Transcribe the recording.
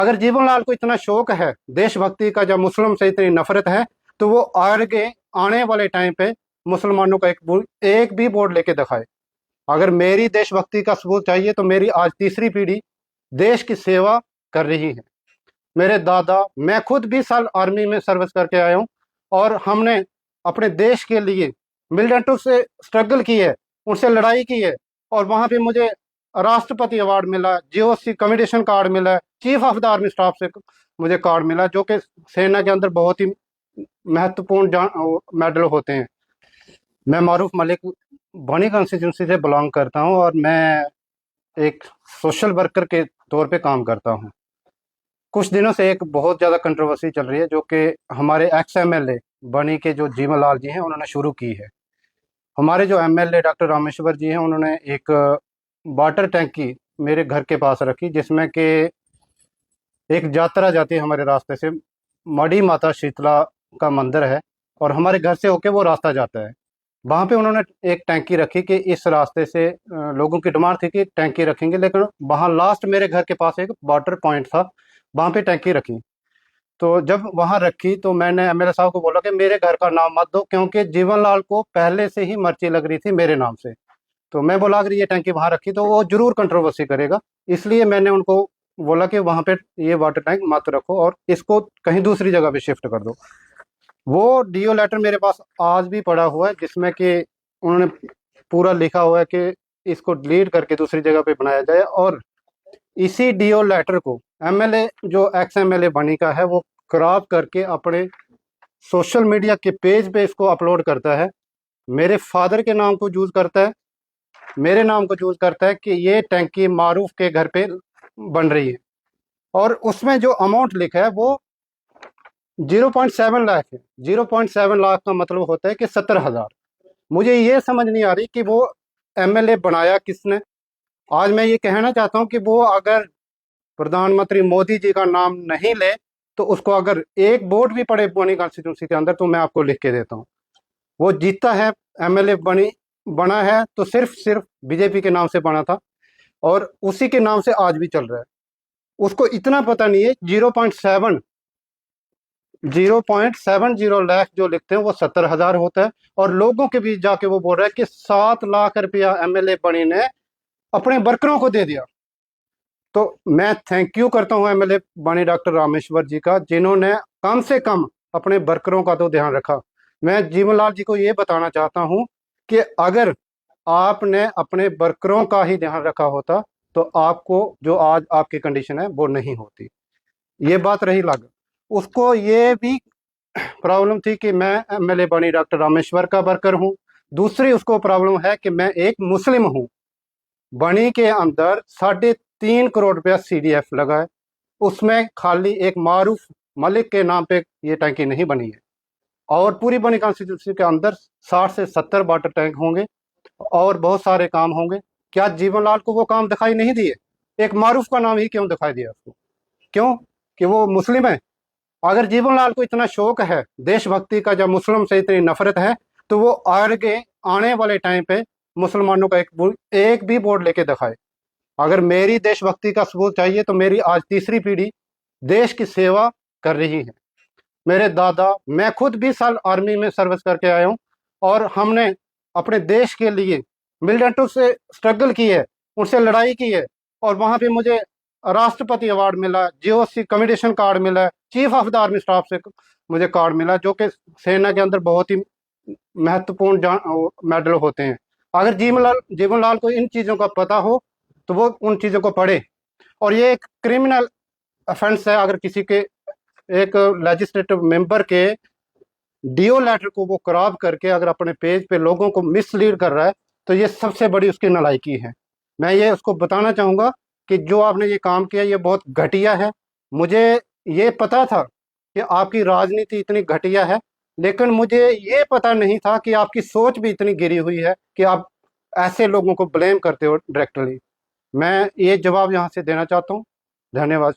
अगर जीवनलाल को इतना शौक है देशभक्ति का, जब मुस्लिम से इतनी नफरत है, तो वो आगे आने वाले टाइम पे मुसलमानों का एक भी बोर्ड लेके दिखाए। अगर मेरी देशभक्ति का सबूत चाहिए तो मेरी आज तीसरी पीढ़ी देश की सेवा कर रही है। मेरे दादा, मैं खुद 20 साल आर्मी में सर्विस करके आया हूँ, और हमने अपने देश के लिए मिलिटेंटों से स्ट्रगल की है, उनसे लड़ाई की है, और वहां पे मुझे राष्ट्रपति अवार्ड मिला, जीओसी कमेडिशन कार्ड मिला, chief of the army staff से मुझे कार्ड मिला, जो कि सेना के अंदर बहुत ही महत्वपूर्ण मेडल होते हैं। मैं मारूफ मलिक बनी कॉन्स्टिट्यूंसी से बिलोंग करता हूं, और मैं एक सोशल वर्कर के तौर पे काम करता हूं। कुछ दिनों से एक बहुत ज़्यादा कंट्रोवर्सी चल रही है, जो कि हमारे एक्स एमएलए बनी के जो जीवनलाल जी हैं उन्होंने शुरू की है। हमारे जो एमएलए डॉक्टर रामेश्वर जी हैं, उन्होंने एक वाटर टैंकी मेरे घर के पास रखी, जिसमें कि एक यात्रा जाती है हमारे रास्ते से, मड़ी माता शीतला का मंदिर है, और हमारे घर से होके वो रास्ता जाता है। वहाँ पे उन्होंने एक टैंकी रखी कि इस रास्ते से लोगों की डिमांड थी कि टैंकी रखेंगे, लेकिन वहाँ लास्ट मेरे घर के पास एक वाटर पॉइंट था, वहाँ पे टैंकी रखी। तो जब वहाँ रखी तो मैंने एमएलए साहब को बोला कि मेरे घर का नाम मत दो, क्योंकि जीवनलाल को पहले से ही मर्ची लग रही थी मेरे नाम से। तो मैं बोला अगर ये टैंकी वहाँ रखी तो वो जरूर कंट्रोवर्सी करेगा, इसलिए मैंने उनको बोला कि वहाँ पे ये वाटर टैंक मत रखो और इसको कहीं दूसरी जगह पे शिफ्ट कर दो। वो डीओ लेटर मेरे पास आज भी पड़ा हुआ है, जिसमें कि उन्होंने पूरा लिखा हुआ है कि इसको डिलीट करके दूसरी जगह पे बनाया जाए। और इसी डीओ लेटर को एमएलए जो एक्स एमएलए बनी का है, वो क्रॉप करके अपने सोशल मीडिया के पेज पे इसको अपलोड करता है, मेरे फादर के नाम को यूज करता है, मेरे नाम को यूज करता है कि ये टैंकी मारूफ के घर पे बन रही है। और उसमें जो अमाउंट लिखा है वो 0.7 लाख है। 0.7 लाख का मतलब होता है कि 70,000। मुझे ये समझ नहीं आ रही कि वो एमएलए बनाया किसने। आज मैं ये कहना चाहता हूँ कि वो अगर प्रधानमंत्री मोदी जी का नाम नहीं ले, तो उसको अगर एक वोट भी पड़े बनी कॉन्स्टिट्यूंसी के अंदर, तो मैं आपको लिख के देता हूँ। वो जीता है, एमएलए बना है तो सिर्फ सिर्फ बीजेपी के नाम से बना था, और उसी के नाम से आज भी चल रहा है। उसको इतना पता नहीं है 0.70 लाख जो लिखते हैं वो 70,000 होता है, और लोगों के बीच जाके वो बोल रहा है कि 7 लाख रुपया एमएलए बनी ने अपने वर्करों को दे दिया। तो मैं थैंक यू करता हूं एमएलए बनी डॉक्टर रामेश्वर जी का, जिन्होंने कम से कम अपने वर्करों का तो ध्यान रखा। मैं जीवनलाल जी को ये बताना चाहता हूं कि अगर आपने अपने वर्करों का ही ध्यान रखा होता तो आपको जो आज आपकी कंडीशन है वो नहीं होती। ये बात रही लग, उसको ये भी प्रॉब्लम थी कि मैं एमएलए बनी डॉक्टर रामेश्वर का वर्कर हूँ। दूसरी उसको प्रॉब्लम है कि मैं एक मुस्लिम हूँ। बनी के अंदर 3.5 करोड़ रुपया सीडीएफ लगा है, उसमें खाली एक मारूफ मलिक के नाम पे ये टैंकी नहीं बनी है। और पूरी बनी कॉन्स्टिट्यूंसी के अंदर 60 से 70 वाटर टैंक होंगे और बहुत सारे काम होंगे। क्या जीवनलाल को वो काम दिखाई नहीं दिए? एक मारूफ का नाम ही क्यों दिखाई दिया उसको? क्यों? कि वो मुस्लिम है। अगर जीवनलाल को इतना शौक है देशभक्ति का, जब मुस्लिम से इतनी नफरत है, तो वो आगे आने वाले टाइम पे मुसलमानों का एक भी बोर्ड लेके दिखाए। अगर मेरी देशभक्ति का सबूत चाहिए तो मेरी आज तीसरी पीढ़ी देश की सेवा कर रही है। मेरे दादा, मैं खुद 20 साल आर्मी में सर्विस करके आया हूँ, और हमने अपने देश के लिए मिलिटेंटों से स्ट्रगल की है, उनसे लड़ाई की है, और वहां पे मुझे राष्ट्रपति अवार्ड मिला, जीओसी कमेडिशन कार्ड मिला, chief of the army staff से मुझे कार्ड मिला, जो कि सेना के अंदर बहुत ही महत्वपूर्ण मेडल होते हैं। अगर जीवनलाल को इन चीज़ों का पता हो तो वो उन चीज़ों को पढ़े। और ये एक क्रिमिनल ऑफेंस है, अगर किसी के एक लेजिस्लेटिव मेंबर के डीओ लेटर को वो क्रॉप करके अगर अपने पेज पे लोगों को मिसलीड कर रहा है, तो ये सबसे बड़ी उसकी नालायकी है। मैं ये उसको बताना चाहूँगा कि जो आपने ये काम किया ये बहुत घटिया है। मुझे ये पता था कि आपकी राजनीति इतनी घटिया है, लेकिन मुझे ये पता नहीं था कि आपकी सोच भी इतनी गिरी हुई है कि आप ऐसे लोगों को ब्लेम करते हो डायरेक्टली। मैं ये जवाब यहाँ से देना चाहता हूँ। धन्यवाद।